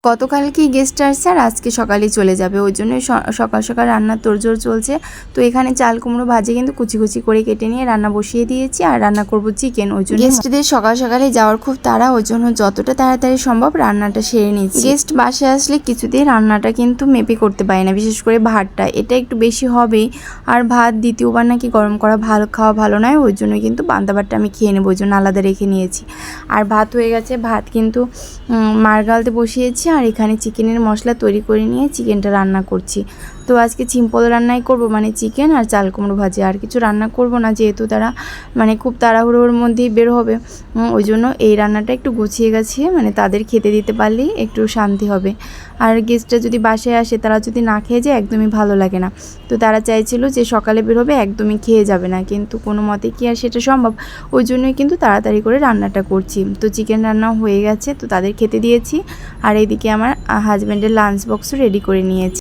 গতকালকেই গেস্ট আসছে আর আজকে সকালেই চলে যাবে, ওই জন্য সকাল সকাল রান্নার তোড়জোড় চলছে। তো এখানে চাল কুমড়ো ভাজি কিন্তু কুচি কুচি করে কেটে নিয়ে রান্না বসিয়ে দিয়েছি, আর রান্না করব চিকেন। ওই জন্য গেস্টদের সকাল সকালে যাওয়ার খুব তাড়া, ওই জন্য যতটা তাড়াতাড়ি সম্ভব রান্নাটা সেরে নিচ্ছি। গেস্ট বাসে আসলে কিছুতেই রান্নাটা কিন্তু মেপে করতে পারি না, বিশেষ করে ভাতটা, এটা একটু বেশি হবেই। আর ভাত দ্বিতীয়বার নাকি গরম করা খাওয়া ভালো নয়, ওই জন্য কিন্তু পান্তা ভাতটা আমি খেয়ে নেবো, ওই জন্য আলাদা রেখে নিয়েছি। আর ভাত হয়ে গেছে, ভাত কিন্তু মার গালতে বসিয়েছি, আর এখানে চিকেনের মশলা তৈরি করে নিয়ে চিকেনটা রান্না করছি। তো আজকে সিম্পল রান্নাই করব, মানে চিকেন আর চাল কুমড়ো ভাজি, আর কিছু রান্না করব না, যেহেতু তারা মানে খুব তাড়াহুড়োর মধ্যেই বের হবে। ওই জন্য এই রান্নাটা একটু গুছিয়ে গাছিয়ে মানে তাদের খেতে দিতে পারলেই একটু শান্তি হবে। আর গেস্টরা যদি বাসায় আসে, তারা যদি না খেয়ে যায় একদমই ভালো লাগে না। তো তারা চাইছিল যে সকালে বের হবে, একদমই খেয়ে যাবে না, কিন্তু কোনো মতে কি আর সেটা সম্ভব? ওই জন্যই কিন্তু তাড়াতাড়ি করে রান্নাটা করছি। তো চিকেন রান্না হয়ে গেছে, তো তাদের খেতে দিয়েছি। আর এইদিকে আমার হাজব্যান্ডের লাঞ্চ বক্সও রেডি করে নিয়েছি।